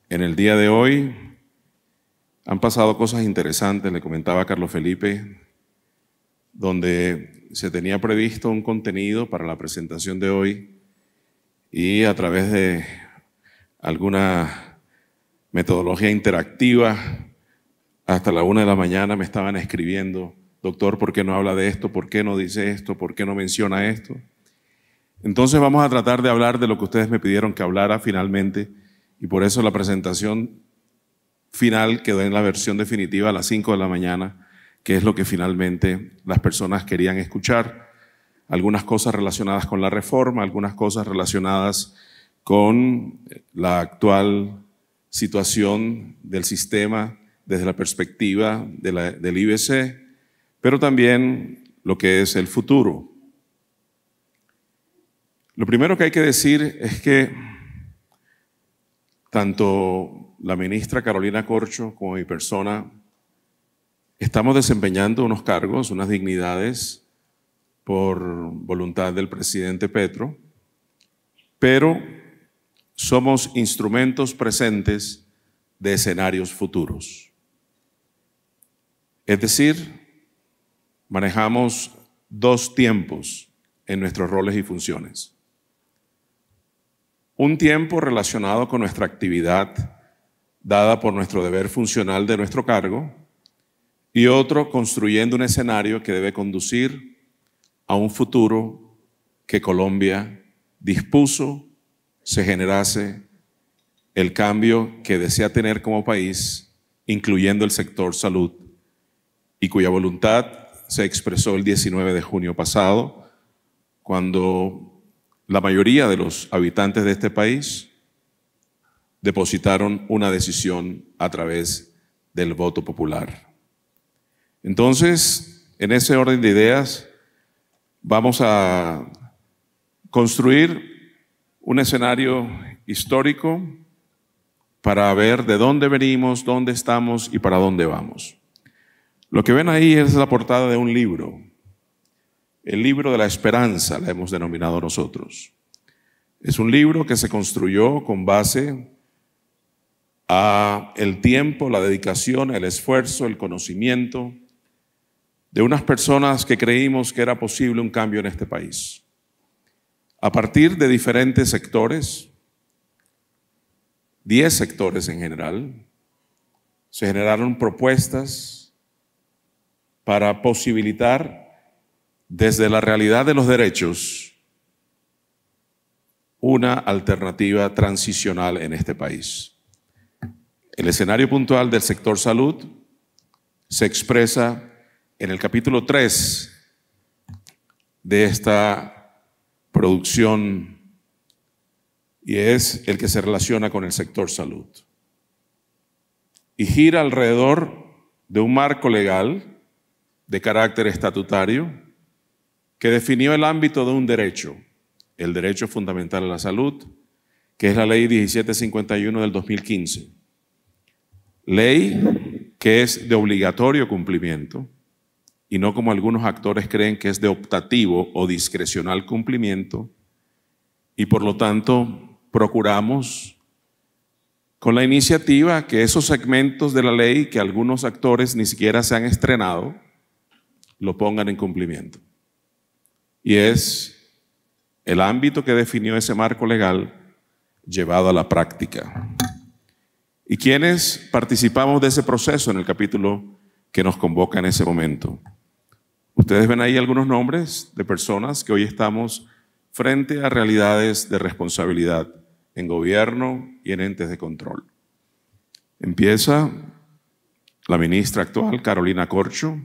En el día de hoy han pasado cosas interesantes, le comentaba a Carlos Felipe, donde se tenía previsto un contenido para la presentación de hoy y a través de alguna metodología interactiva, hasta la 1 de la mañana me estaban escribiendo: doctor, ¿por qué no habla de esto? ¿Por qué no dice esto? ¿Por qué no menciona esto? Entonces vamos a tratar de hablar de lo que ustedes me pidieron que hablara finalmente, y por eso la presentación final quedó en la versión definitiva a las 5 de la mañana, que es lo que finalmente las personas querían escuchar. Algunas cosas relacionadas con la reforma, algunas cosas relacionadas con la actual situación del sistema desde la perspectiva del IBC, pero también lo que es el futuro. Lo primero que hay que decir es que tanto la ministra Carolina Corcho como mi persona estamos desempeñando unos cargos, unas dignidades por voluntad del presidente Petro, pero somos instrumentos presentes de escenarios futuros. Es decir, manejamos dos tiempos en nuestros roles y funciones. Un tiempo relacionado con nuestra actividad dada por nuestro deber funcional de nuestro cargo, y otro construyendo un escenario que debe conducir a un futuro que Colombia dispuso se generase el cambio que desea tener como país, incluyendo el sector salud, y cuya voluntad se expresó el 19 de junio pasado, cuando la mayoría de los habitantes de este país depositaron una decisión a través del voto popular. Entonces, en ese orden de ideas, vamos a construir un escenario histórico para ver de dónde venimos, dónde estamos y para dónde vamos. Lo que ven ahí es la portada de un libro. El libro de la esperanza, la hemos denominado nosotros. Es un libro que se construyó con base a el tiempo, la dedicación, el esfuerzo, el conocimiento de unas personas que creímos que era posible un cambio en este país. A partir de diferentes sectores, 10 sectores en general, se generaron propuestas para posibilitar desde la realidad de los derechos una alternativa transicional en este país. El escenario puntual del sector salud se expresa en el capítulo 3 de esta producción, y es el que se relaciona con el sector salud. Y gira alrededor de un marco legal de carácter estatutario que definió el ámbito de un derecho, el derecho fundamental a la salud, que es la Ley 1751 del 2015. Ley que es de obligatorio cumplimiento y no como algunos actores creen que es de optativo o discrecional cumplimiento, y por lo tanto procuramos con la iniciativa que esos segmentos de la ley que algunos actores ni siquiera se han estrenado lo pongan en cumplimiento. Y es el ámbito que definió ese marco legal llevado a la práctica. ¿Y quiénes participamos de ese proceso en el capítulo que nos convoca en ese momento? Ustedes ven ahí algunos nombres de personas que hoy estamos frente a realidades de responsabilidad en gobierno y en entes de control. Empieza la ministra actual, Carolina Corcho.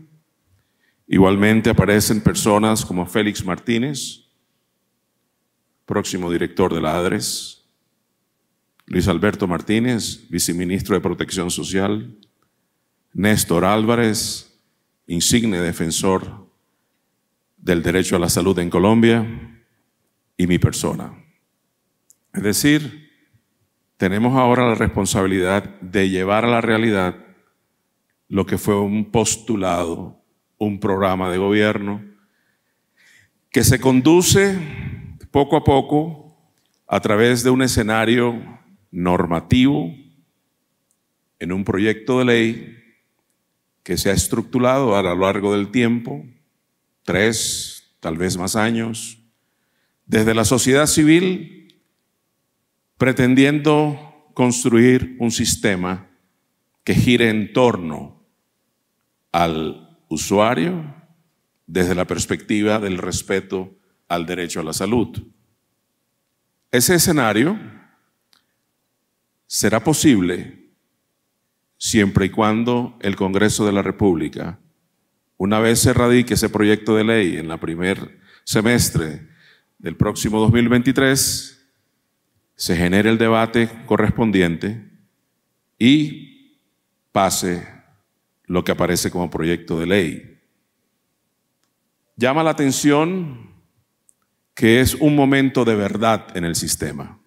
Igualmente aparecen personas como Félix Martínez, próximo director de la ADRES, Luis Alberto Martínez, viceministro de Protección Social, Néstor Álvarez, insigne defensor del derecho a la salud en Colombia, y mi persona. Es decir, tenemos ahora la responsabilidad de llevar a la realidad lo que fue un postulado, un programa de gobierno que se conduce poco a poco a través de un escenario normativo en un proyecto de ley que se ha estructurado a lo largo del tiempo, 3, tal vez más años, desde la sociedad civil, pretendiendo construir un sistema que gire en torno al usuario desde la perspectiva del respeto al derecho a la salud. Ese escenario será posible siempre y cuando el Congreso de la República, una vez se radique ese proyecto de ley en el primer semestre del próximo 2023, se genere el debate correspondiente y pase lo que aparece como proyecto de ley. Llama la atención que es un momento de verdad en el sistema,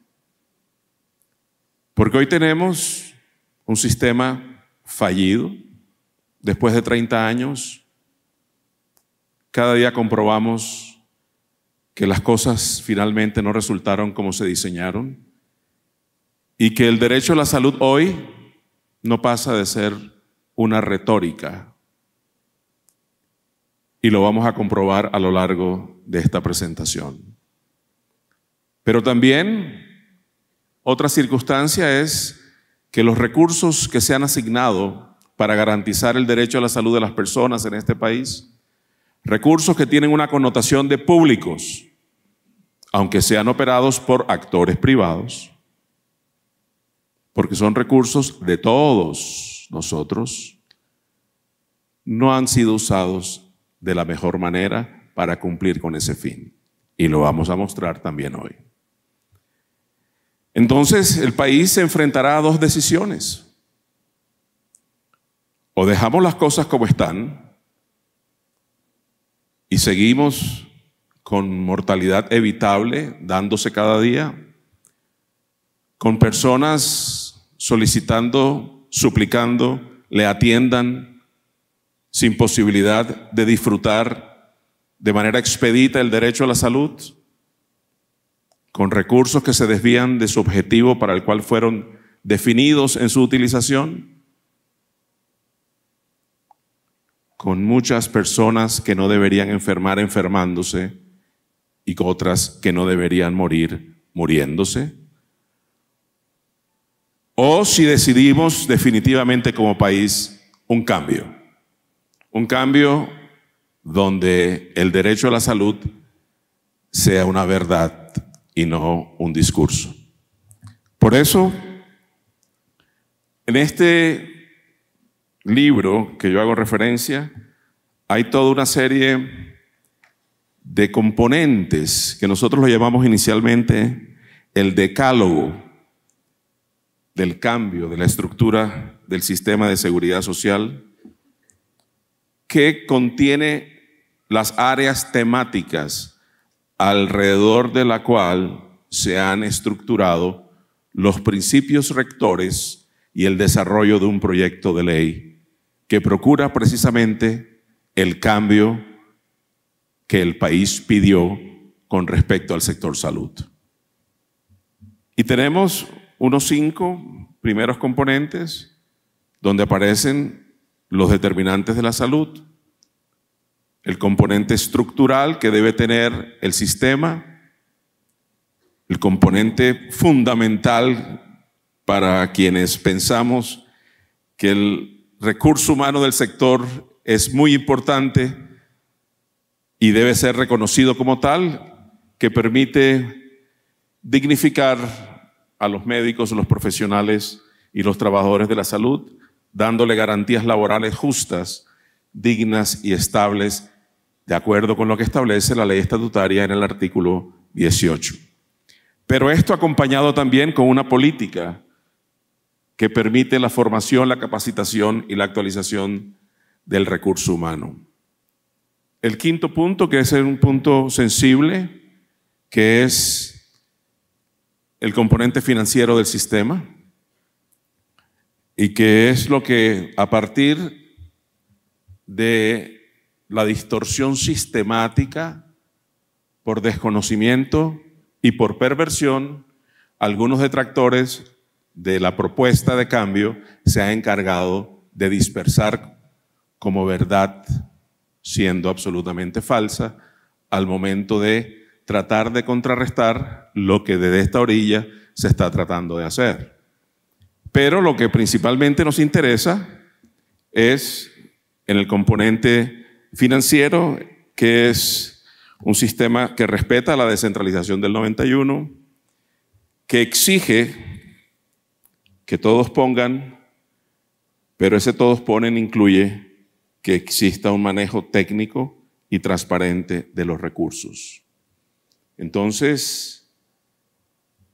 porque hoy tenemos un sistema fallido. Después de 30 años, cada día comprobamos que las cosas finalmente no resultaron como se diseñaron y que el derecho a la salud hoy no pasa de ser una retórica. Y lo vamos a comprobar a lo largo de esta presentación. Pero también otra circunstancia es que los recursos que se han asignado para garantizar el derecho a la salud de las personas en este país, recursos que tienen una connotación de públicos, aunque sean operados por actores privados, porque son recursos de todos nosotros, no han sido usados de la mejor manera para cumplir con ese fin. Y lo vamos a mostrar también hoy. Entonces, el país se enfrentará a dos decisiones. O dejamos las cosas como están y seguimos con mortalidad evitable dándose cada día, con personas solicitando, suplicando, le atiendan sin posibilidad de disfrutar de manera expedita el derecho a la salud, con recursos que se desvían de su objetivo para el cual fueron definidos en su utilización, con muchas personas que no deberían enfermar enfermándose y con otras que no deberían morir muriéndose. O si decidimos definitivamente como país un cambio donde el derecho a la salud sea una verdad y no un discurso. Por eso, en este libro que yo hago referencia, hay toda una serie de componentes que nosotros lo llamamos inicialmente el decálogo del cambio de la estructura del sistema de seguridad social, que contiene las áreas temáticas alrededor de la cual se han estructurado los principios rectores y el desarrollo de un proyecto de ley que procura precisamente el cambio que el país pidió con respecto al sector salud. Y tenemos unos 5 primeros componentes donde aparecen los determinantes de la salud, el componente estructural que debe tener el sistema, el componente fundamental para quienes pensamos que el recurso humano del sector es muy importante y debe ser reconocido como tal, que permite dignificar a los médicos, los profesionales y los trabajadores de la salud, dándole garantías laborales justas, dignas y estables, de acuerdo con lo que establece la ley estatutaria en el artículo 18. Pero esto acompañado también con una política que permite la formación, la capacitación y la actualización del recurso humano. El quinto punto, que es un punto sensible, que es el componente financiero del sistema, y que es lo que, a partir de la distorsión sistemática por desconocimiento y por perversión, algunos detractores de la propuesta de cambio se ha encargado de dispersar como verdad, siendo absolutamente falsa, al momento de tratar de contrarrestar lo que desde esta orilla se está tratando de hacer. Pero lo que principalmente nos interesa es en el componente financiero, que es un sistema que respeta la descentralización del 91, que exige que todos pongan, pero ese todos ponen incluye que exista un manejo técnico y transparente de los recursos. Entonces,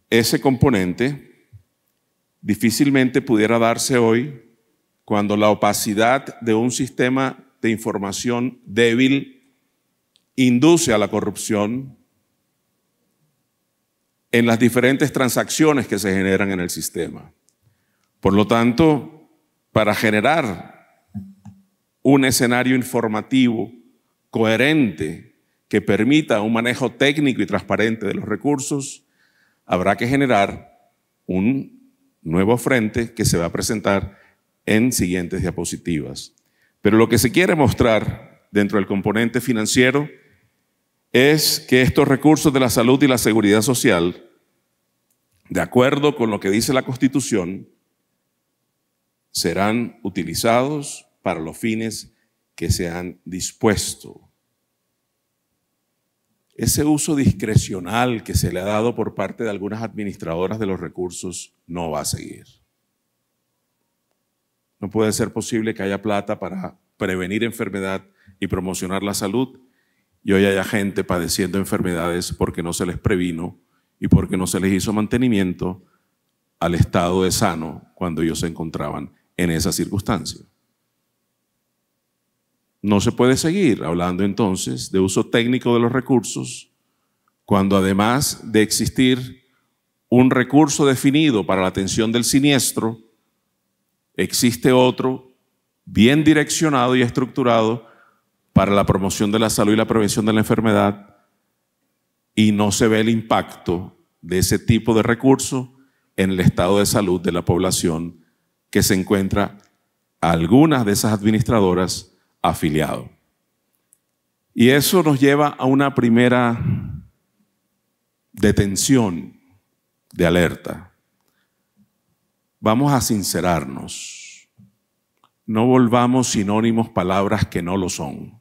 ese componente difícilmente pudiera darse hoy cuando la opacidad de un sistema de información débil induce a la corrupción en las diferentes transacciones que se generan en el sistema. Por lo tanto, para generar un escenario informativo coherente que permita un manejo técnico y transparente de los recursos, habrá que generar un nuevo frente que se va a presentar en siguientes diapositivas. Pero lo que se quiere mostrar dentro del componente financiero es que estos recursos de la salud y la seguridad social, de acuerdo con lo que dice la Constitución, serán utilizados para los fines que se han dispuesto. Ese uso discrecional que se le ha dado por parte de algunas administradoras de los recursos no va a seguir. No puede ser posible que haya plata para prevenir enfermedad y promocionar la salud y hoy haya gente padeciendo enfermedades porque no se les previno y porque no se les hizo mantenimiento al estado de sano cuando ellos se encontraban en esa circunstancia. No se puede seguir hablando entonces de uso técnico de los recursos cuando además de existir un recurso definido para la atención del siniestro, existe otro bien direccionado y estructurado para la promoción de la salud y la prevención de la enfermedad y no se ve el impacto de ese tipo de recurso en el estado de salud de la población que se encuentra a algunas de esas administradoras afiliado. Y eso nos lleva a una primera detención de alerta. Vamos a sincerarnos. No volvamos sinónimos palabras que no lo son.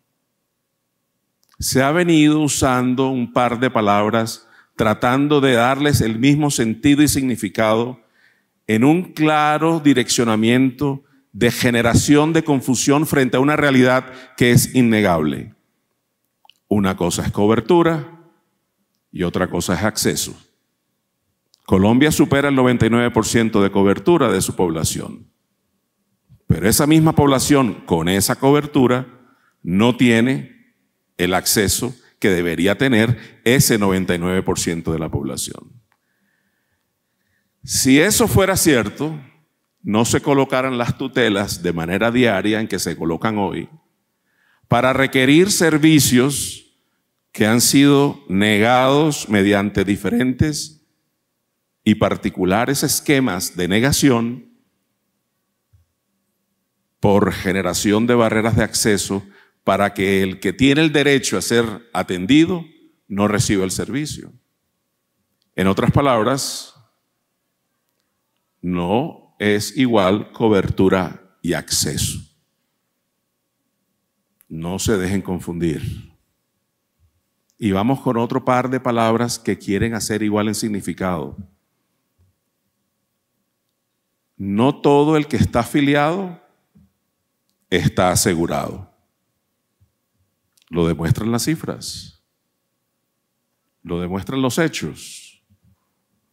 Se ha venido usando un par de palabras tratando de darles el mismo sentido y significado en un claro direccionamiento de generación de confusión frente a una realidad que es innegable. Una cosa es cobertura y otra cosa es acceso. Colombia supera el 99% de cobertura de su población, pero esa misma población con esa cobertura no tiene el acceso que debería tener ese 99% de la población. Si eso fuera cierto, no se colocaran las tutelas de manera diaria en que se colocan hoy para requerir servicios que han sido negados mediante diferentes y particulares esquemas de negación por generación de barreras de acceso para que el que tiene el derecho a ser atendido no reciba el servicio. En otras palabras, no es igual cobertura y acceso. No se dejen confundir. Y vamos con otro par de palabras que quieren hacer igual en significado. No todo el que está afiliado está asegurado. Lo demuestran las cifras. Lo demuestran los hechos.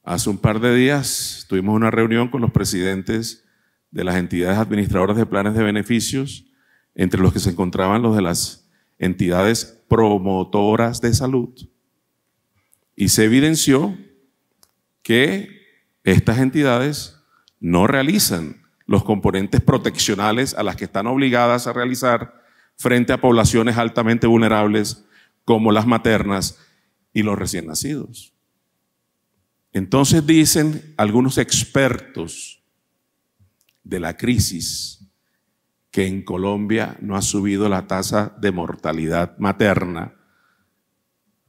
Hace un par de días tuvimos una reunión con los presidentes de las entidades administradoras de planes de beneficios, entre los que se encontraban los de las entidades promotoras de salud. Y se evidenció que estas entidades no realizan los componentes proteccionales a las que están obligadas a realizar frente a poblaciones altamente vulnerables como las maternas y los recién nacidos. Entonces dicen algunos expertos de la crisis que en Colombia no ha subido la tasa de mortalidad materna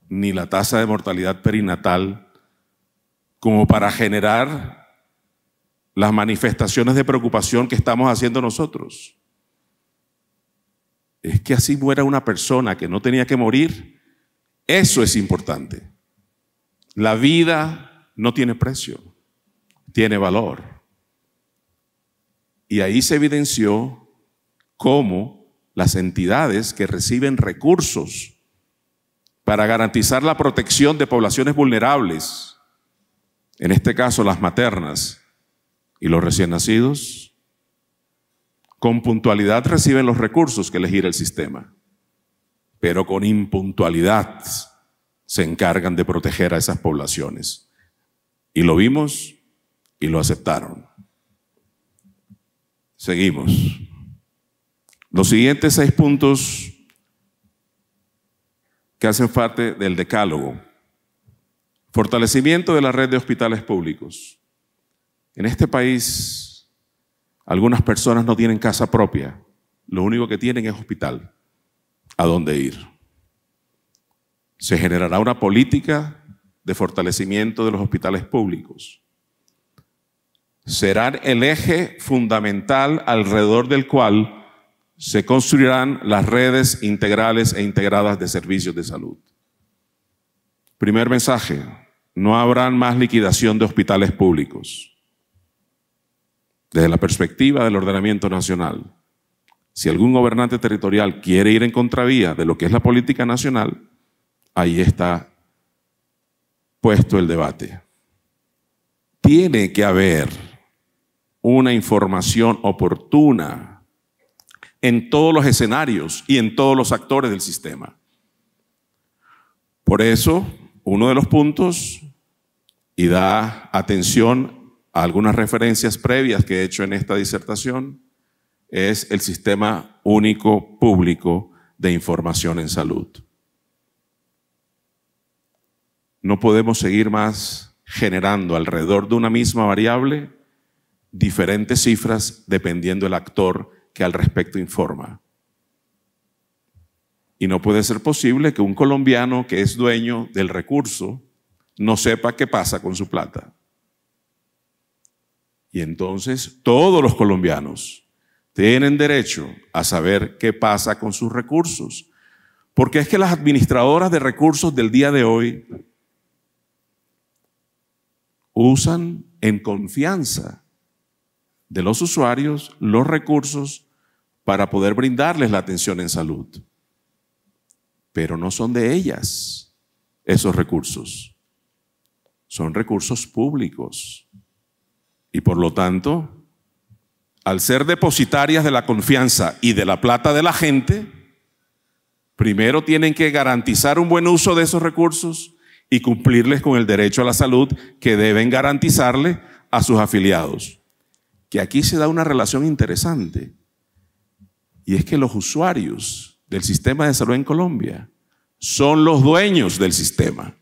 ni la tasa de mortalidad perinatal como para generar las manifestaciones de preocupación que estamos haciendo nosotros. Es que así muera una persona que no tenía que morir, eso es importante. La vida no tiene precio, tiene valor. Y ahí se evidenció cómo las entidades que reciben recursos para garantizar la protección de poblaciones vulnerables, en este caso las maternas y los recién nacidos, con puntualidad reciben los recursos que les gira el sistema, pero con impuntualidad se encargan de proteger a esas poblaciones. Y lo vimos y lo aceptaron. Seguimos. Los siguientes 6 puntos que hacen parte del decálogo. Fortalecimiento de la red de hospitales públicos. En este país, algunas personas no tienen casa propia. Lo único que tienen es hospital a dónde ir. Se generará una política de fortalecimiento de los hospitales públicos. Serán el eje fundamental alrededor del cual se construirán las redes integrales e integradas de servicios de salud. Primer mensaje, no habrá más liquidación de hospitales públicos. Desde la perspectiva del ordenamiento nacional, si algún gobernante territorial quiere ir en contravía de lo que es la política nacional, ahí está puesto el debate. Tiene que haber una información oportuna en todos los escenarios y en todos los actores del sistema. Por eso, uno de los puntos, y da atención a algunas referencias previas que he hecho en esta disertación, es el Sistema Único Público de Información en Salud. No podemos seguir más generando alrededor de una misma variable diferentes cifras dependiendo del actor que al respecto informa. Y no puede ser posible que un colombiano que es dueño del recurso no sepa qué pasa con su plata. Y entonces todos los colombianos tienen derecho a saber qué pasa con sus recursos. Porque es que las administradoras de recursos del día de hoy usan en confianza de los usuarios los recursos para poder brindarles la atención en salud. Pero no son de ellas esos recursos. Son recursos públicos. Y por lo tanto, al ser depositarias de la confianza y de la plata de la gente, primero tienen que garantizar un buen uso de esos recursos y cumplirles con el derecho a la salud que deben garantizarle a sus afiliados. Que aquí se da una relación interesante, y es que los usuarios del sistema de salud en Colombia son los dueños del sistema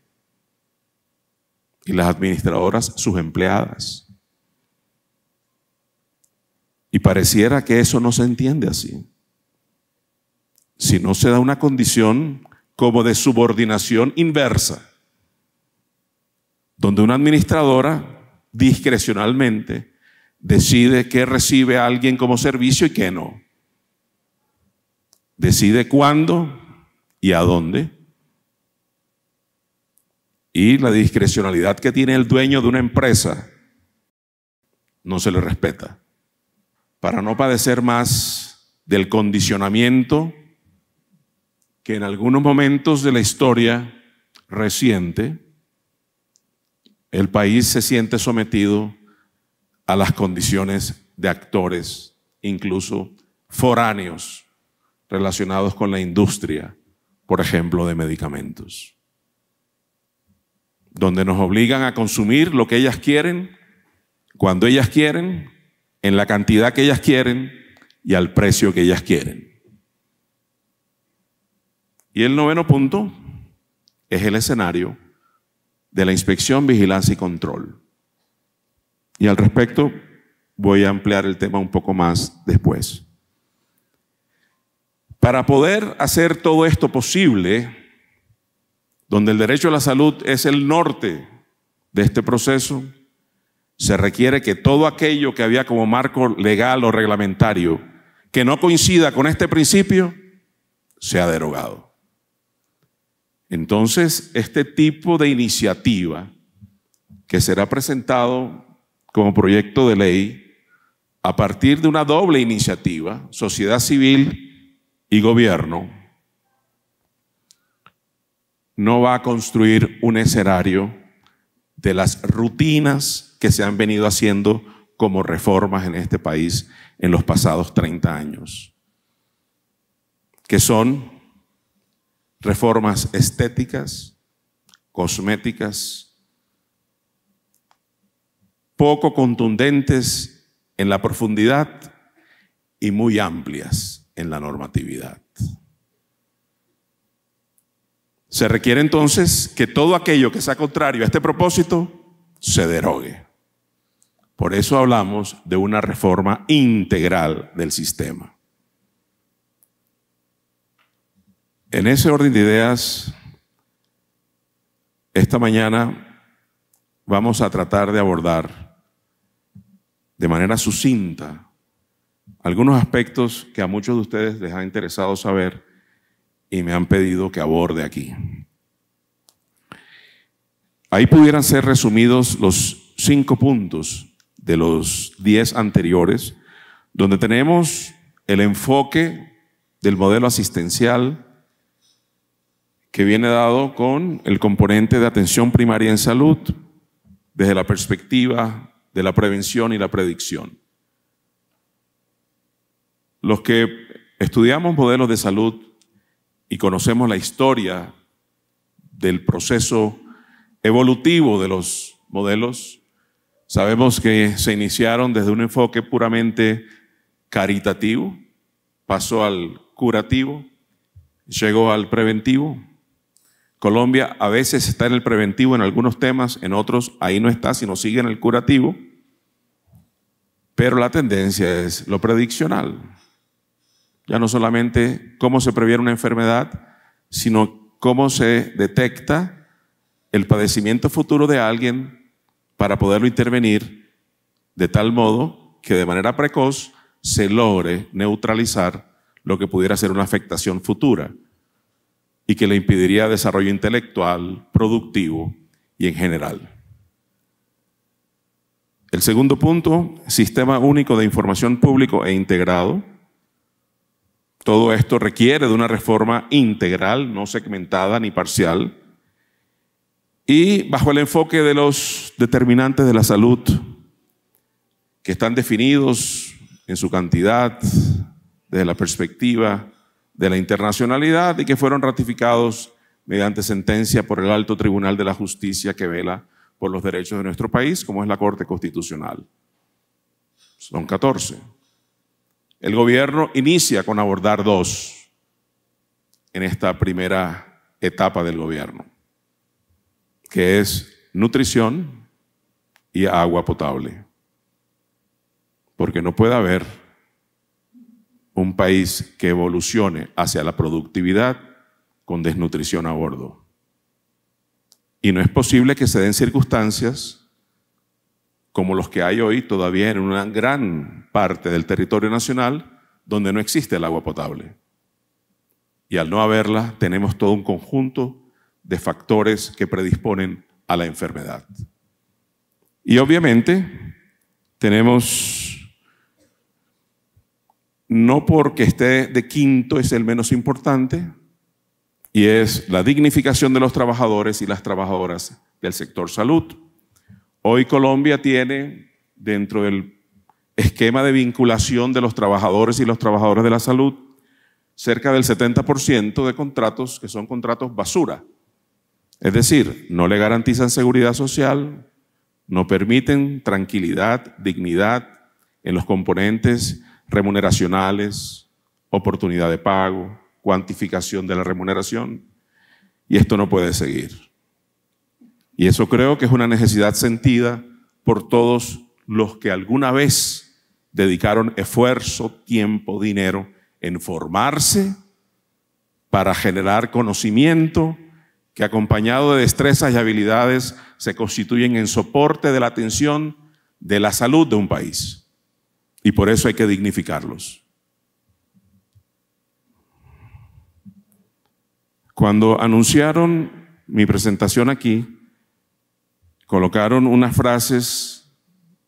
y las administradoras sus empleadas. Y pareciera que eso no se entiende así. Si no se da una condición como de subordinación inversa, donde una administradora discrecionalmente decide qué recibe a alguien como servicio y qué no. Decide cuándo y a dónde. Y la discrecionalidad que tiene el dueño de una empresa no se le respeta. Para no padecer más del condicionamiento que en algunos momentos de la historia reciente el país se siente sometido a las condiciones de actores, incluso foráneos, relacionados con la industria, por ejemplo, de medicamentos, donde nos obligan a consumir lo que ellas quieren, cuando ellas quieren, en la cantidad que ellas quieren y al precio que ellas quieren. Y el 9º punto es el escenario de la inspección, vigilancia y control. Y al respecto voy a ampliar el tema un poco más después. Para poder hacer todo esto posible, donde el derecho a la salud es el norte de este proceso, se requiere que todo aquello que había como marco legal o reglamentario que no coincida con este principio sea derogado. Entonces, este tipo de iniciativa que será presentado como proyecto de ley a partir de una doble iniciativa, sociedad civil y gobierno, no va a construir un escenario de las rutinas que se han venido haciendo como reformas en este país en los pasados 30 años, que son reformas estéticas, cosméticas, poco contundentes en la profundidad y muy amplias en la normatividad. Se requiere entonces que todo aquello que sea contrario a este propósito se derogue. Por eso hablamos de una reforma integral del sistema. En ese orden de ideas, esta mañana vamos a tratar de abordar de manera sucinta algunos aspectos que a muchos de ustedes les ha interesado saber y me han pedido que aborde aquí. Ahí pudieran ser resumidos los 5 puntos de los 10 anteriores, donde tenemos el enfoque del modelo asistencial que viene dado con el componente de atención primaria en salud desde la perspectiva de la prevención y la predicción. Los que estudiamos modelos de salud y conocemos la historia del proceso evolutivo de los modelos, sabemos que se iniciaron desde un enfoque puramente caritativo, pasó al curativo, llegó al preventivo. Colombia a veces está en el preventivo en algunos temas, en otros ahí no está, sino sigue en el curativo, pero la tendencia es lo prediccional. Ya no solamente cómo se previene una enfermedad, sino cómo se detecta el padecimiento futuro de alguien para poderlo intervenir de tal modo que de manera precoz se logre neutralizar lo que pudiera ser una afectación futura y que le impediría desarrollo intelectual, productivo y en general. El segundo punto, sistema único de información público e integrado. Todo esto requiere de una reforma integral, no segmentada ni parcial, y bajo el enfoque de los determinantes de la salud que están definidos en su cantidad desde la perspectiva de la internacionalidad y que fueron ratificados mediante sentencia por el Alto Tribunal de la Justicia que vela por los derechos de nuestro país, como es la Corte Constitucional. Son 14. El gobierno inicia con abordar 2 en esta primera etapa del gobierno, que es nutrición y agua potable. Porque no puede haber un país que evolucione hacia la productividad con desnutrición a bordo. Y no es posible que se den circunstancias como los que hay hoy todavía en una gran parte del territorio nacional donde no existe el agua potable. Y al no haberla, tenemos todo un conjunto de factores que predisponen a la enfermedad. Y obviamente tenemos, no porque esté de quinto es el menos importante, y es la dignificación de los trabajadores y las trabajadoras del sector salud. Hoy Colombia tiene, dentro del esquema de vinculación de los trabajadores y los trabajadores de la salud, cerca del 70% de contratos que son contratos basura. Es decir, no le garantizan seguridad social, no permiten tranquilidad, dignidad en los componentes remuneracionales, oportunidad de pago, cuantificación de la remuneración. Y esto no puede seguir. Y eso creo que es una necesidad sentida por todos los que alguna vez dedicaron esfuerzo, tiempo, dinero en formarse para generar conocimiento que, acompañado de destrezas y habilidades, se constituyen en soporte de la atención de la salud de un país. Y por eso hay que dignificarlos. Cuando anunciaron mi presentación aquí, colocaron unas frases,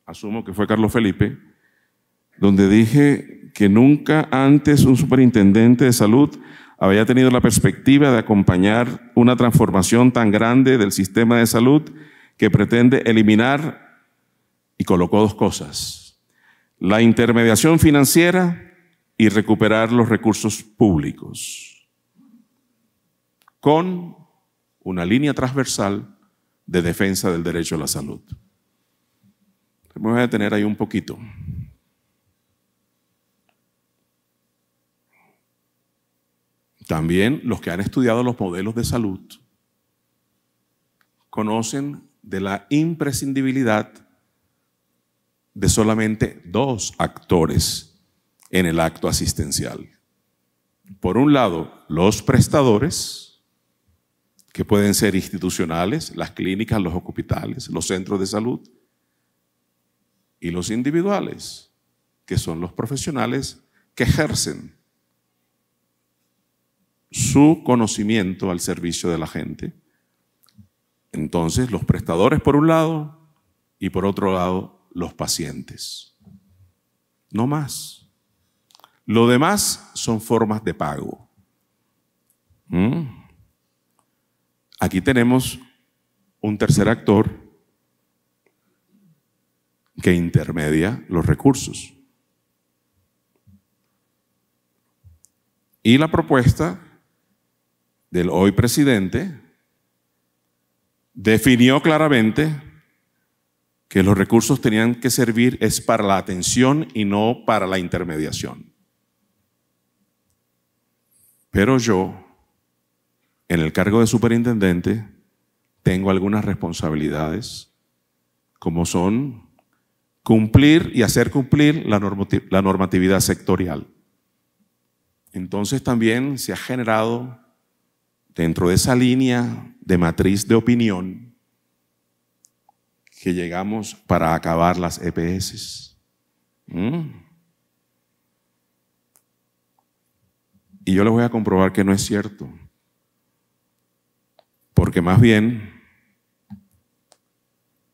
asumo que fue Carlos Felipe, donde dije que nunca antes un superintendente de salud había tenido la perspectiva de acompañar una transformación tan grande del sistema de salud que pretende eliminar, y colocó dos cosas: la intermediación financiera y recuperar los recursos públicos, con una línea transversal de defensa del derecho a la salud. Me voy a detener ahí un poquito. También los que han estudiado los modelos de salud conocen de la imprescindibilidad de solamente dos actores en el acto asistencial. Por un lado, los prestadores, que pueden ser institucionales, las clínicas, los hospitales, los centros de salud, y los individuales, que son los profesionales que ejercen su conocimiento al servicio de la gente. Entonces, los prestadores por un lado y por otro lado, los pacientes. No más. Lo demás son formas de pago. Aquí tenemos un tercer actor que intermedia los recursos. Y la propuesta del hoy presidente definió claramente que los recursos tenían que servir es para la atención y no para la intermediación. Pero yo, en el cargo de superintendente, tengo algunas responsabilidades, como son cumplir y hacer cumplir la normatividad sectorial. Entonces también se ha generado, dentro de esa línea de matriz de opinión, que llegamos para acabar las EPS. Y yo les voy a comprobar que no es cierto. Porque más bien,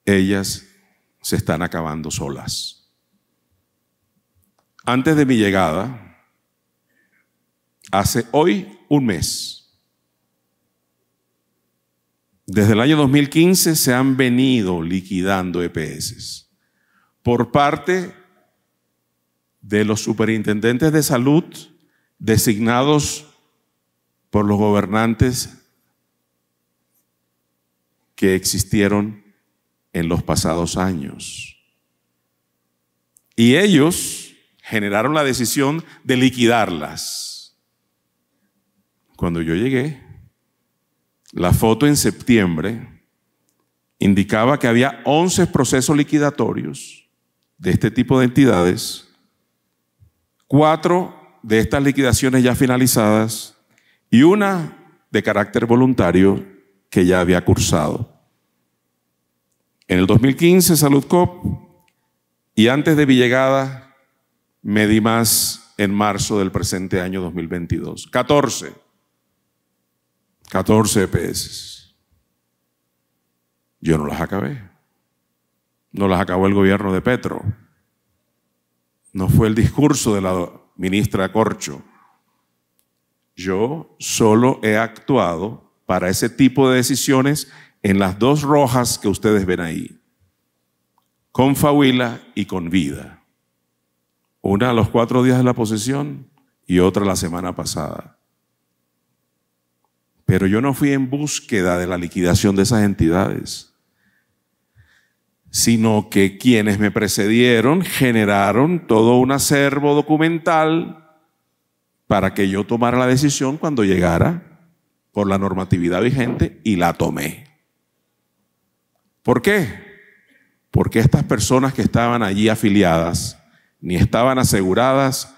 ellas se están acabando solas. Antes de mi llegada, hace hoy un mes, desde el año 2015 se han venido liquidando EPS por parte de los superintendentes de salud designados por los gobernantes que existieron en los pasados años. Y ellos generaron la decisión de liquidarlas. Cuando yo llegué, la foto en septiembre indicaba que había 11 procesos liquidatorios de este tipo de entidades, 4 de estas liquidaciones ya finalizadas y una de carácter voluntario que ya había cursado. En el 2015, Saludcop, y antes de mi llegada, Medimás en marzo del presente año 2022. 14 EPS. Yo no las acabé. No las acabó el gobierno de Petro. No fue el discurso de la ministra Corcho. Yo solo he actuado para ese tipo de decisiones en las 2 rojas que ustedes ven ahí, con Fahuila y con Vida. Una a los 4 días de la posesión y otra la semana pasada. Pero yo no fui en búsqueda de la liquidación de esas entidades, sino que quienes me precedieron generaron todo un acervo documental para que yo tomara la decisión cuando llegara por la normatividad vigente, y la tomé. ¿Por qué? Porque estas personas que estaban allí afiliadas ni estaban aseguradas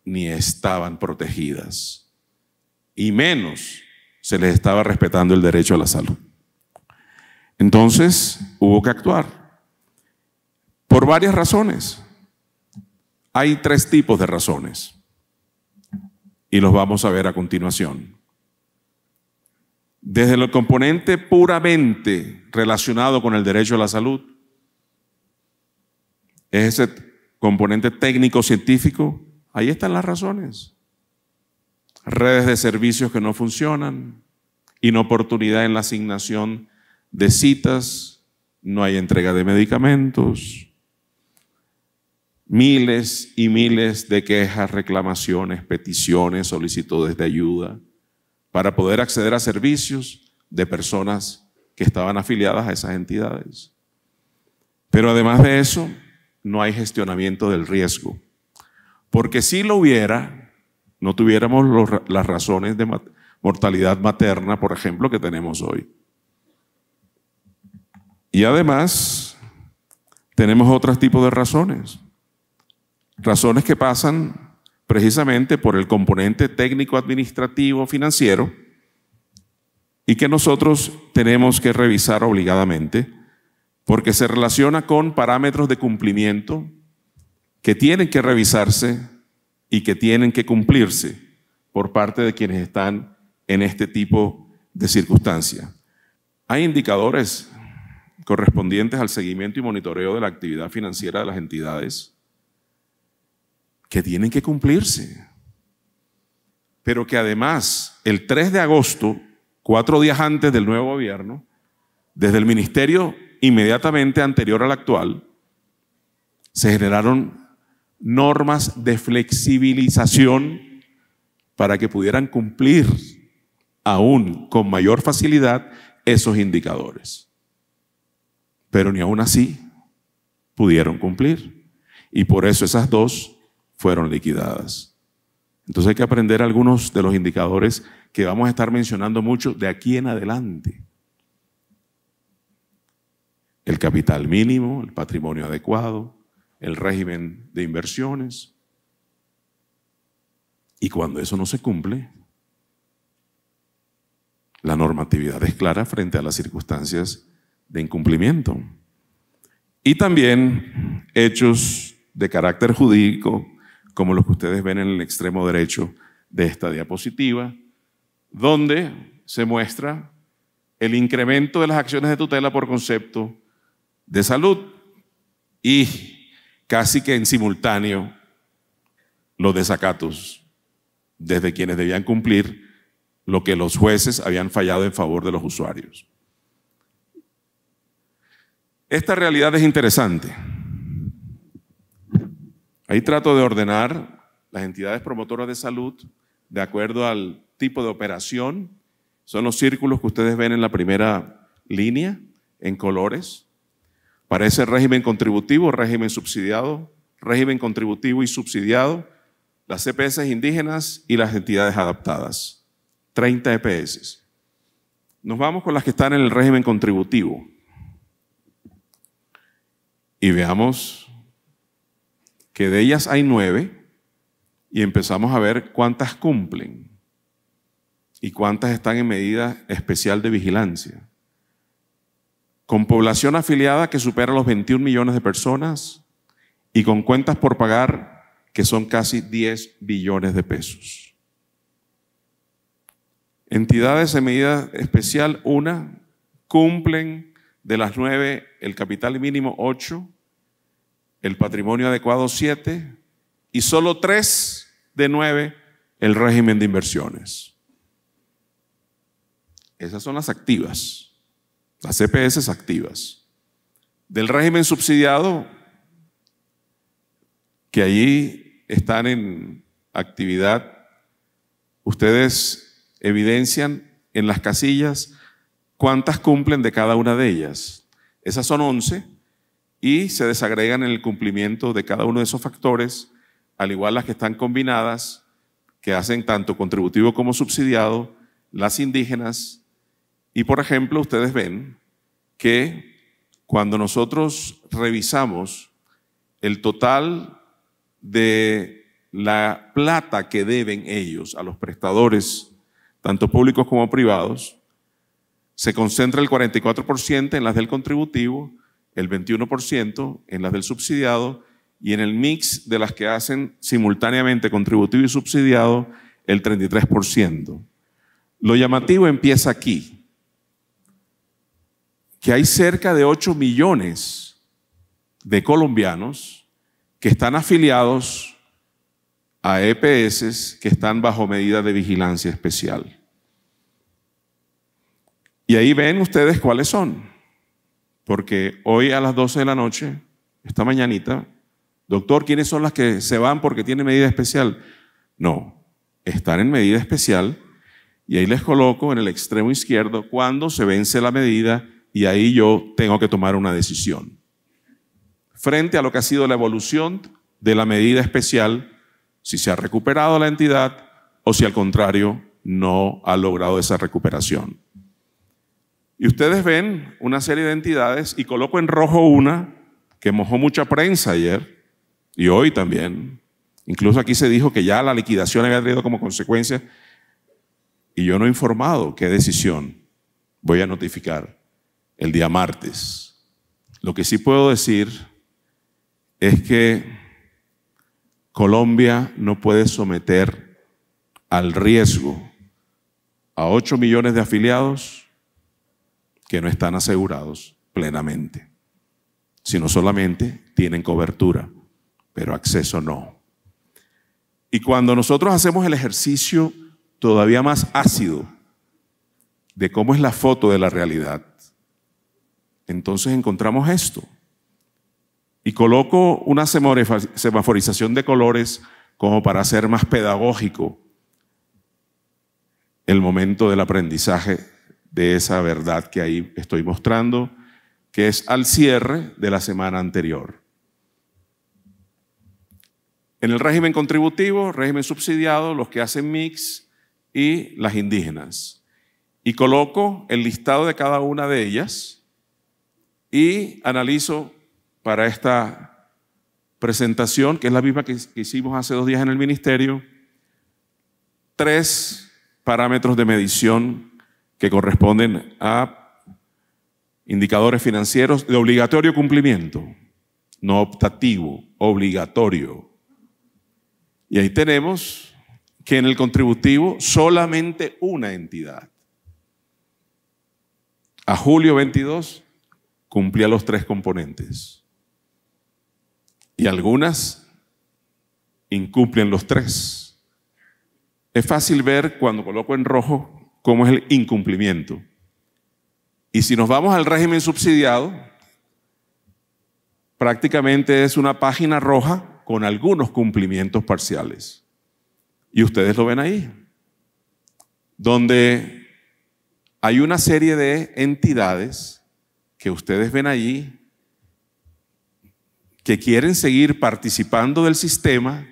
ni estaban protegidas. Y menos se les estaba respetando el derecho a la salud. Entonces hubo que actuar por varias razones. Hay 3 tipos de razones y los vamos a ver a continuación. Desde el componente puramente relacionado con el derecho a la salud, es ese componente técnico-científico, ahí están las razones. Redes de servicios que no funcionan, inoportunidad en la asignación de citas, no hay entrega de medicamentos, miles y miles de quejas, reclamaciones, peticiones, solicitudes de ayuda para poder acceder a servicios de personas que estaban afiliadas a esas entidades. Pero además de eso, no hay gestionamiento del riesgo. Porque si lo hubiera, no tuviéramos las razones de mortalidad materna, por ejemplo, que tenemos hoy. Y además, tenemos otros tipos de razones. Razones que pasan precisamente por el componente técnico, administrativo, financiero, y que nosotros tenemos que revisar obligadamente, porque se relaciona con parámetros de cumplimiento que tienen que revisarse y que tienen que cumplirse por parte de quienes están en este tipo de circunstancia. Hay indicadores correspondientes al seguimiento y monitoreo de la actividad financiera de las entidades que tienen que cumplirse, pero que además el 3 de agosto, 4 días antes del nuevo gobierno, desde el ministerio inmediatamente anterior al actual, se generaron normas de flexibilización para que pudieran cumplir aún con mayor facilidad esos indicadores. Pero ni aún así pudieron cumplir. Y por eso esas 2 fueron liquidadas. Entonces hay que aprender algunos de los indicadores que vamos a estar mencionando mucho de aquí en adelante. El capital mínimo, el patrimonio adecuado, el régimen de inversiones. Y cuando eso no se cumple, la normatividad es clara frente a las circunstancias de incumplimiento. Y también hechos de carácter jurídico, como los que ustedes ven en el extremo derecho de esta diapositiva, donde se muestra el incremento de las acciones de tutela por concepto de salud y casi que en simultáneo los desacatos desde quienes debían cumplir lo que los jueces habían fallado en favor de los usuarios. Esta realidad es interesante. Ahí trato de ordenar las entidades promotoras de salud de acuerdo al tipo de operación. Son los círculos que ustedes ven en la primera línea, en colores. Parece régimen contributivo, régimen subsidiado, régimen contributivo y subsidiado, las EPS indígenas y las entidades adaptadas. 30 EPS. Nos vamos con las que están en el régimen contributivo. Y veamos que de ellas hay 9 y empezamos a ver cuántas cumplen y cuántas están en medida especial de vigilancia. Con población afiliada que supera los 21 millones de personas y con cuentas por pagar que son casi 10 billones de pesos. Entidades en medida especial, 1, cumplen de las 9 el capital mínimo 8, el patrimonio adecuado 7 y solo 3 de 9 el régimen de inversiones. Esas son las activas, las EPS activas. Del régimen subsidiado, que allí están en actividad, ustedes evidencian en las casillas cuántas cumplen de cada una de ellas. Esas son 11 y se desagregan en el cumplimiento de cada uno de esos factores, al igual las que están combinadas, que hacen tanto contributivo como subsidiado, las indígenas. Y por ejemplo, ustedes ven que cuando nosotros revisamos el total de la plata que deben ellos a los prestadores, tanto públicos como privados, se concentra el 44% en las del contributivo, el 21% en las del subsidiado y en el mix de las que hacen simultáneamente contributivo y subsidiado, el 33%. Lo llamativo empieza aquí, que hay cerca de 8 millones de colombianos que están afiliados a EPS que están bajo medida de vigilancia especial. Y ahí ven ustedes cuáles son, porque hoy a las 12 de la noche, esta mañanita, doctor, ¿quiénes son las que se van porque tienen medida especial? No, están en medida especial y ahí les coloco en el extremo izquierdo cuando se vence la medida y ahí yo tengo que tomar una decisión. Frente a lo que ha sido la evolución de la medida especial, si se ha recuperado la entidad o si al contrario no ha logrado esa recuperación. Y ustedes ven una serie de entidades y coloco en rojo una que mojó mucha prensa ayer y hoy también. Incluso aquí se dijo que ya la liquidación había traído como consecuencia y yo no he informado qué decisión voy a notificar el día martes. Lo que sí puedo decir es que Colombia no puede someter al riesgo a 8 millones de afiliados que no están asegurados plenamente, sino solamente tienen cobertura, pero acceso no. Y cuando nosotros hacemos el ejercicio todavía más ácido de cómo es la foto de la realidad, entonces encontramos esto. Y coloco una semaforización de colores como para hacer más pedagógico el momento del aprendizaje de esa verdad que ahí estoy mostrando, que es al cierre de la semana anterior. En el régimen contributivo, régimen subsidiado, los que hacen mix y las indígenas. Y coloco el listado de cada una de ellas y analizo para esta presentación, que es la misma que hicimos hace 2 días en el ministerio, 3 parámetros de medición que corresponden a indicadores financieros de obligatorio cumplimiento, no optativo, obligatorio. Y ahí tenemos que en el contributivo solamente una entidad. A julio 22 cumplía los 3 componentes. Y algunas incumplen los 3. Es fácil ver cuando coloco en rojo cómo es el incumplimiento. Y si nos vamos al régimen subsidiado, prácticamente es una página roja con algunos cumplimientos parciales. Y ustedes lo ven ahí, donde hay una serie de entidades que ustedes ven allí que quieren seguir participando del sistema,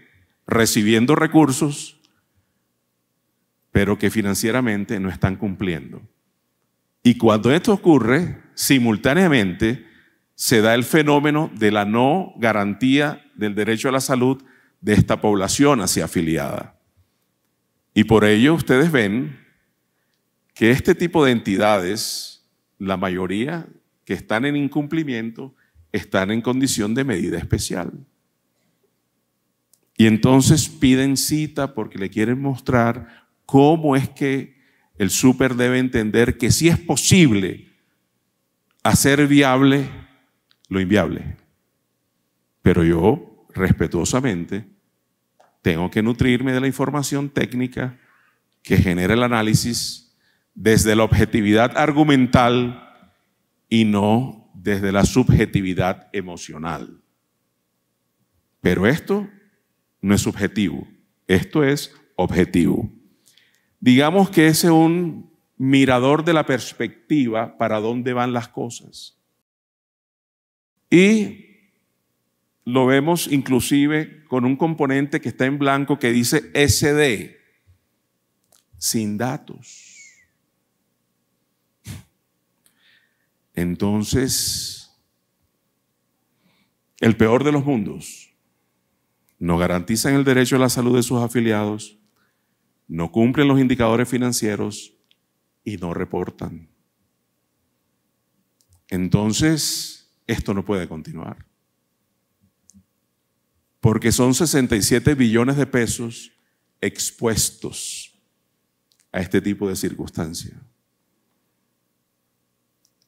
recibiendo recursos, pero que financieramente no están cumpliendo. Y cuando esto ocurre, simultáneamente se da el fenómeno de la no garantía del derecho a la salud de esta población así afiliada. Y por ello ustedes ven que este tipo de entidades, la mayoría que están en incumplimiento, están en condición de medida especial. Y entonces piden cita porque le quieren mostrar cómo es que el súper debe entender que sí es posible hacer viable lo inviable. Pero yo, respetuosamente, tengo que nutrirme de la información técnica que genera el análisis desde la objetividad argumental y no desde la subjetividad emocional. Pero esto no es subjetivo, esto es objetivo. Digamos que ese es un mirador de la perspectiva para dónde van las cosas. Y lo vemos inclusive con un componente que está en blanco que dice SD, sin datos. Entonces, el peor de los mundos. No garantizan el derecho a la salud de sus afiliados, no cumplen los indicadores financieros y no reportan. Entonces, esto no puede continuar. Porque son 67 billones de pesos expuestos a este tipo de circunstancias.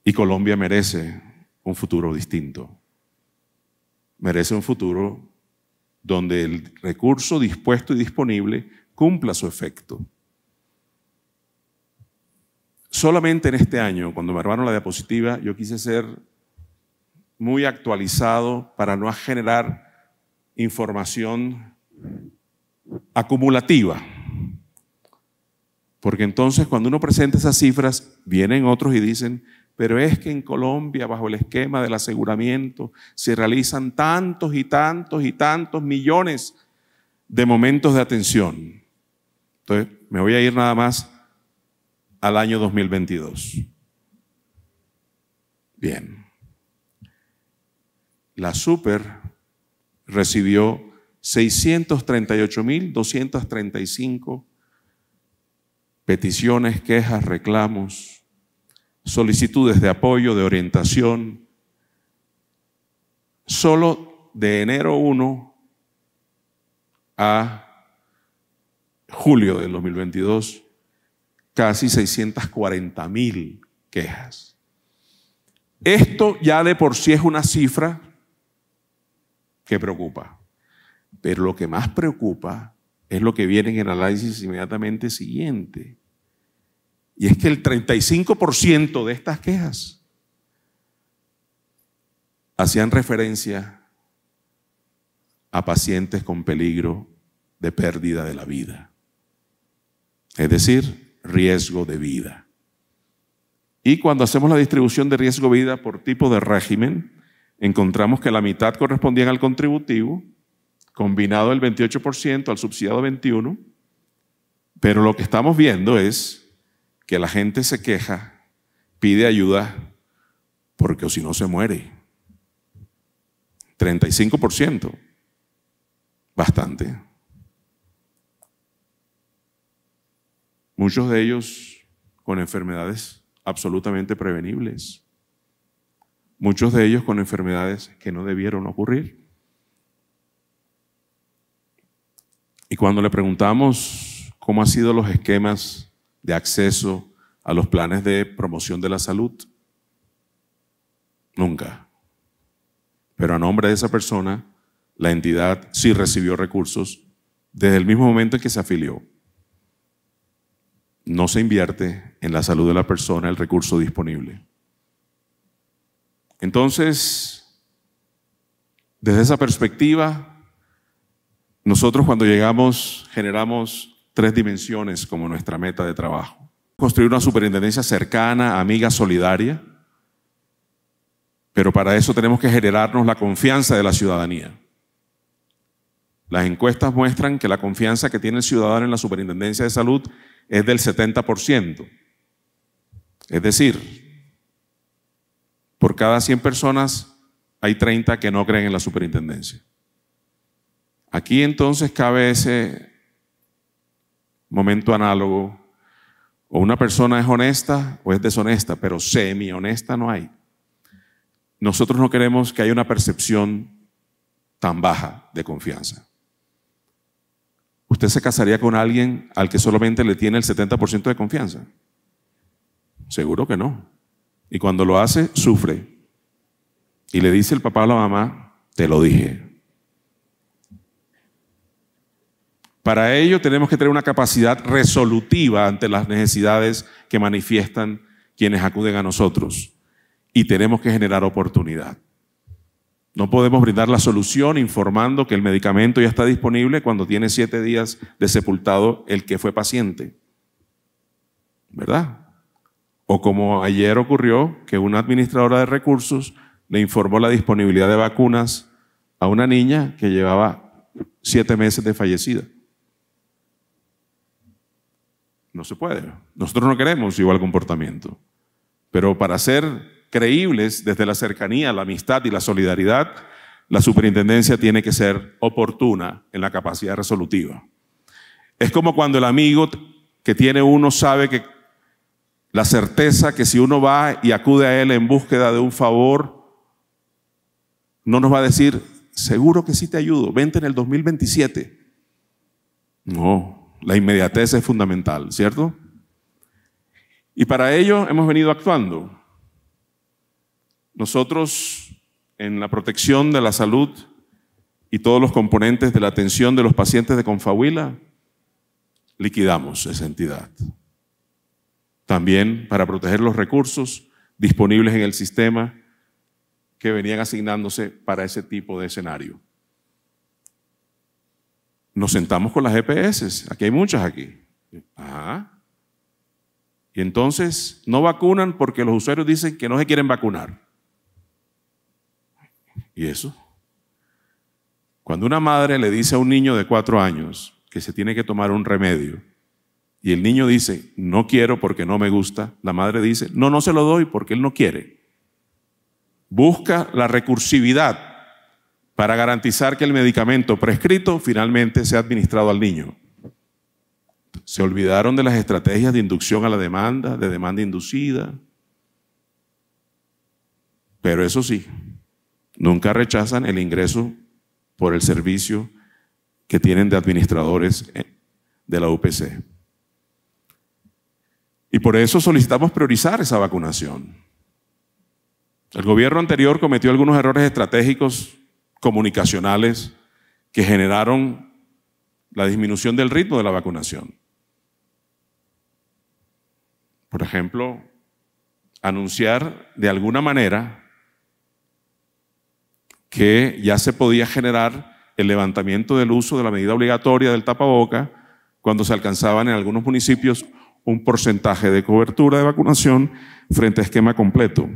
Y Colombia merece un futuro distinto. Merece un futuro donde el recurso dispuesto y disponible cumpla su efecto. Solamente en este año, cuando me armaron la diapositiva, yo quise ser muy actualizado para no generar información acumulativa. Porque entonces cuando uno presenta esas cifras, vienen otros y dicen, pero es que en Colombia, bajo el esquema del aseguramiento, se realizan tantos y tantos y tantos millones de momentos de atención. Entonces, me voy a ir nada más al año 2022. Bien. La Super recibió 638.235 peticiones, quejas, reclamos, solicitudes de apoyo, de orientación. Solo de enero 1 a julio del 2022, casi 640.000 quejas. Esto ya de por sí es una cifra que preocupa. Pero lo que más preocupa es lo que viene en el análisis inmediatamente siguiente. Y es que el 35% de estas quejas hacían referencia a pacientes con peligro de pérdida de la vida. Es decir, riesgo de vida. Y cuando hacemos la distribución de riesgo de vida por tipo de régimen, encontramos que la mitad correspondían al contributivo, combinado el 28% al subsidiado 21%, pero lo que estamos viendo es que la gente se queja, pide ayuda, porque o si no se muere. 35%, bastante. Muchos de ellos con enfermedades absolutamente prevenibles. Muchos de ellos con enfermedades que no debieron ocurrir. Y cuando le preguntamos cómo han sido los esquemas de acceso a los planes de promoción de la salud, nunca. Pero a nombre de esa persona, la entidad sí recibió recursos desde el mismo momento en que se afilió. No se invierte en la salud de la persona el recurso disponible. Entonces, desde esa perspectiva, nosotros cuando llegamos generamos 3 dimensiones como nuestra meta de trabajo. Construir una superintendencia cercana, amiga, solidaria, pero para eso tenemos que generarnos la confianza de la ciudadanía. Las encuestas muestran que la confianza que tiene el ciudadano en la superintendencia de salud es del 70%. Es decir, por cada 100 personas hay 30 que no creen en la superintendencia. Aquí entonces cabe ese momento análogo, o una persona es honesta o es deshonesta, pero semi-honesta no hay. Nosotros no queremos que haya una percepción tan baja de confianza. ¿Usted se casaría con alguien al que solamente le tiene el 70% de confianza? Seguro que no. Y cuando lo hace, sufre. Y le dice el papá o la mamá, te lo dije. Para ello tenemos que tener una capacidad resolutiva ante las necesidades que manifiestan quienes acuden a nosotros. Y tenemos que generar oportunidad. No podemos brindar la solución informando que el medicamento ya está disponible cuando tiene 7 días de sepultado el que fue paciente. ¿Verdad? O como ayer ocurrió que una administradora de recursos le informó la disponibilidad de vacunas a una niña que llevaba 7 meses de fallecida. No se puede. Nosotros no queremos igual comportamiento. Pero para ser creíbles desde la cercanía, la amistad y la solidaridad, la superintendencia tiene que ser oportuna en la capacidad resolutiva. Es como cuando el amigo que tiene uno sabe que la certeza que si uno va y acude a él en búsqueda de un favor, no nos va a decir, seguro que sí te ayudo, vente en el 2027. No, la inmediatez es fundamental, ¿cierto? Y para ello hemos venido actuando. Nosotros, en la protección de la salud y todos los componentes de la atención de los pacientes de Confahuila, liquidamos esa entidad. También para proteger los recursos disponibles en el sistema que venían asignándose para ese tipo de escenario. Nos sentamos con las EPS, aquí hay muchas aquí. Y entonces no vacunan porque los usuarios dicen que no se quieren vacunar. ¿Y eso? Cuando una madre le dice a un niño de 4 años que se tiene que tomar un remedio y el niño dice, no quiero porque no me gusta, la madre dice, no, no se lo doy porque él no quiere. Busca la recursividad para garantizar que el medicamento prescrito finalmente sea administrado al niño. Se olvidaron de las estrategias de inducción a la demanda, de demanda inducida. Pero eso sí, nunca rechazan el ingreso por el servicio que tienen de administradores de la UPC. Y por eso solicitamos priorizar esa vacunación. El gobierno anterior cometió algunos errores estratégicos comunicacionales que generaron la disminución del ritmo de la vacunación. Por ejemplo, anunciar de alguna manera que ya se podía generar el levantamiento del uso de la medida obligatoria del tapaboca cuando se alcanzaban en algunos municipios un porcentaje de cobertura de vacunación frente a esquema completo.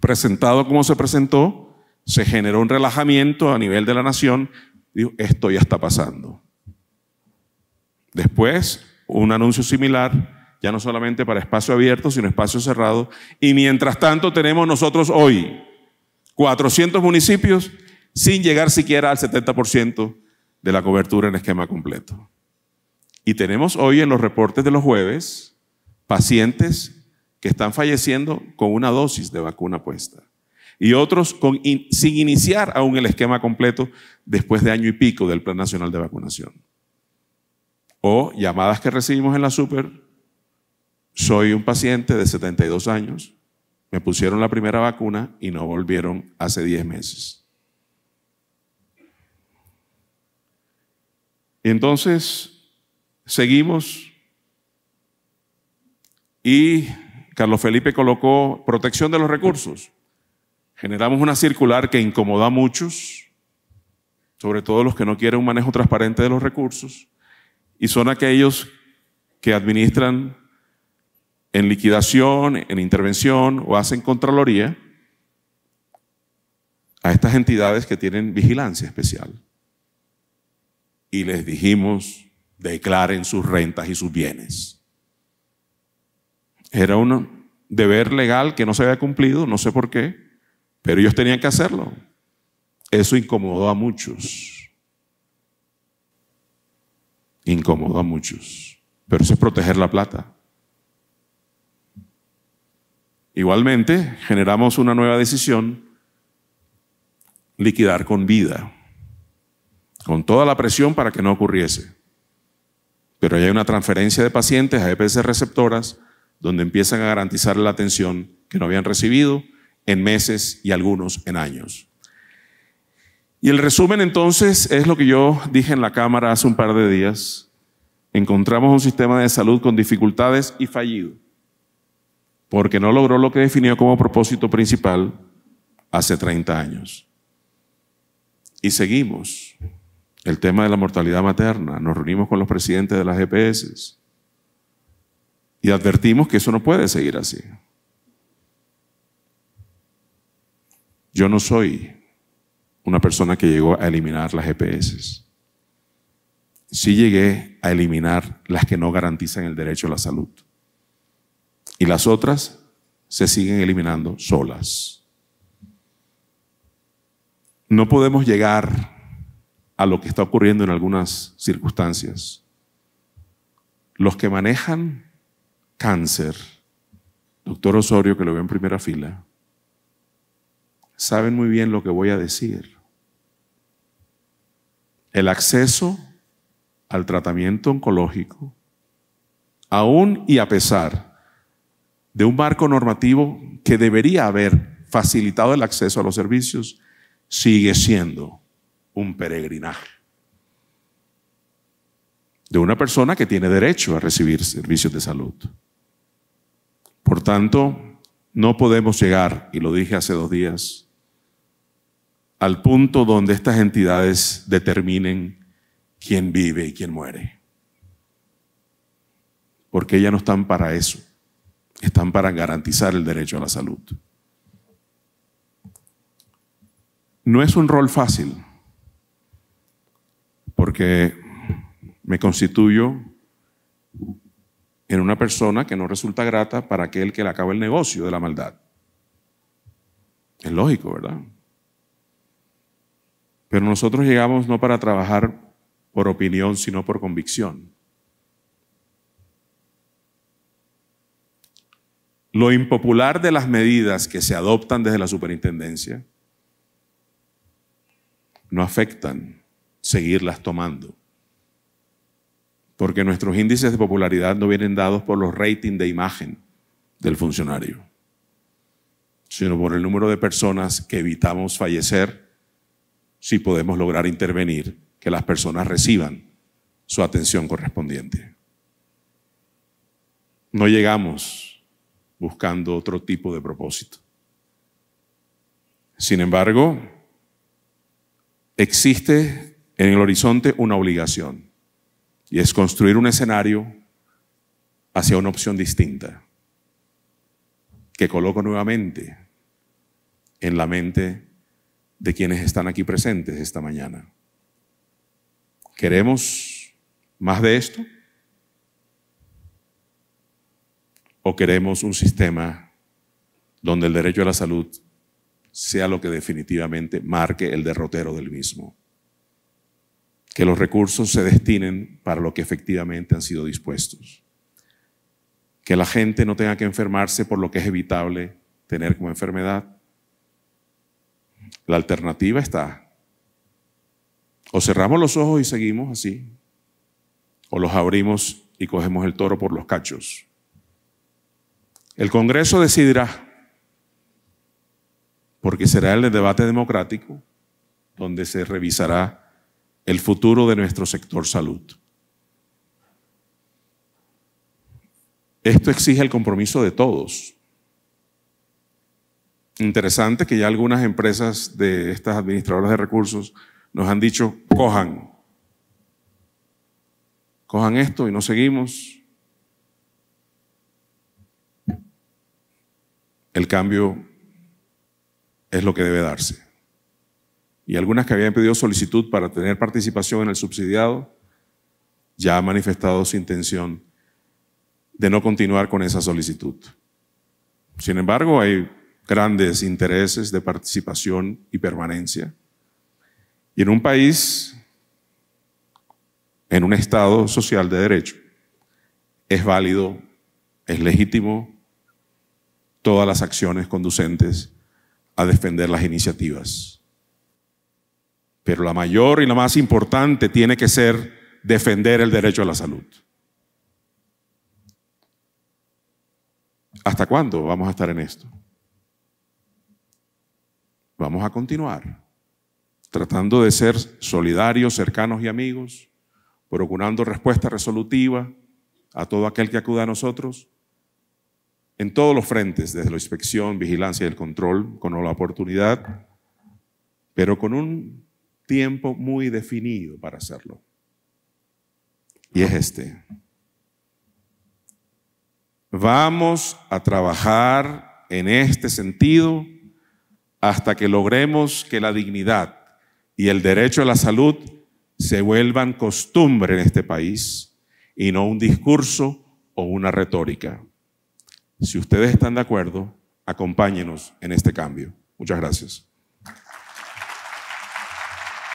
Presentado como se presentó, se generó un relajamiento a nivel de la nación. Digo, esto ya está pasando. Después, un anuncio similar, ya no solamente para espacio abierto, sino espacio cerrado. Y mientras tanto tenemos nosotros hoy 400 municipios sin llegar siquiera al 70% de la cobertura en esquema completo. Y tenemos hoy en los reportes de los jueves pacientes que están falleciendo con una dosis de vacuna puesta y otros sin iniciar aún el esquema completo después de año y pico del Plan Nacional de Vacunación. O llamadas que recibimos en la super, soy un paciente de 72 años, me pusieron la primera vacuna y no volvieron hace 10 meses. Y entonces seguimos y Carlos Felipe colocó protección de los recursos. Generamos una circular que incomodó a muchos, sobre todo los que no quieren un manejo transparente de los recursos, y son aquellos que administran en liquidación, en intervención o hacen contraloría a estas entidades que tienen vigilancia especial. Y les dijimos, declaren sus rentas y sus bienes. Era un deber legal que no se había cumplido, no sé por qué, pero ellos tenían que hacerlo. Eso incomodó a muchos. Incomodó a muchos. Pero eso es proteger la plata. Igualmente, generamos una nueva decisión, liquidar con vida, con toda la presión para que no ocurriese. Pero hay una transferencia de pacientes a EPS receptoras donde empiezan a garantizar la atención que no habían recibido en meses y algunos en años. Y el resumen entonces es lo que yo dije en la Cámara hace un par de días. Encontramos un sistema de salud con dificultades y fallido, porque no logró lo que definió como propósito principal hace 30 años. Y seguimos. El tema de la mortalidad materna. Nos reunimos con los presidentes de las EPS y advertimos que eso no puede seguir así. Yo no soy una persona que llegó a eliminar las EPS. Sí llegué a eliminar las que no garantizan el derecho a la salud. Y las otras se siguen eliminando solas. no podemos llegar a lo que está ocurriendo en algunas circunstancias. Los que manejan cáncer, doctor Osorio, que lo veo en primera fila, saben muy bien lo que voy a decir. El acceso al tratamiento oncológico, aún y a pesar de un marco normativo que debería haber facilitado el acceso a los servicios, sigue siendo un peregrinaje de una persona que tiene derecho a recibir servicios de salud. Por tanto, no podemos llegar, y lo dije hace 2 días, al punto donde estas entidades determinen quién vive y quién muere. Porque ellas no están para eso, están para garantizar el derecho a la salud. No es un rol fácil, porque me constituyo en una persona que no resulta grata para aquel que le acaba el negocio de la maldad. Es lógico, ¿verdad? Pero nosotros llegamos no para trabajar por opinión, sino por convicción. Lo impopular de las medidas que se adoptan desde la superintendencia no afectan seguirlas tomando, porque nuestros índices de popularidad no vienen dados por los ratings de imagen del funcionario, sino por el número de personas que evitamos fallecer si podemos lograr intervenir, que las personas reciban su atención correspondiente. No llegamos buscando otro tipo de propósito. Sin embargo, existe en el horizonte una obligación, y es construir un escenario hacia una opción distinta, que coloco nuevamente en la mente de quienes están aquí presentes esta mañana. ¿Queremos más de esto? ¿O queremos un sistema donde el derecho a la salud sea lo que definitivamente marque el derrotero del mismo? Que los recursos se destinen para lo que efectivamente han sido dispuestos. Que la gente no tenga que enfermarse por lo que es evitable tener como enfermedad. La alternativa está. O cerramos los ojos y seguimos así, o los abrimos y cogemos el toro por los cachos. El Congreso decidirá, porque será el debate democrático donde se revisará el futuro de nuestro sector salud. Esto exige el compromiso de todos. Interesante que ya algunas empresas de estas administradoras de recursos nos han dicho, cojan esto y no seguimos. El cambio es lo que debe darse. Y algunas que habían pedido solicitud para tener participación en el subsidiado ya han manifestado su intención de no continuar con esa solicitud. Sin embargo, hay grandes intereses de participación y permanencia. Y en un país, en un Estado social de derecho, es válido, es legítimo todas las acciones conducentes a defender las iniciativas. Pero la mayor y la más importante tiene que ser defender el derecho a la salud. ¿Hasta cuándo vamos a estar en esto? Vamos a continuar tratando de ser solidarios, cercanos y amigos, procurando respuesta resolutiva a todo aquel que acuda a nosotros, en todos los frentes, desde la inspección, vigilancia y el control, con la oportunidad, pero con un tiempo muy definido para hacerlo. Y es este. Vamos a trabajar en este sentido hasta que logremos que la dignidad y el derecho a la salud se vuelvan costumbre en este país y no un discurso o una retórica. Si ustedes están de acuerdo, acompáñenos en este cambio. Muchas gracias.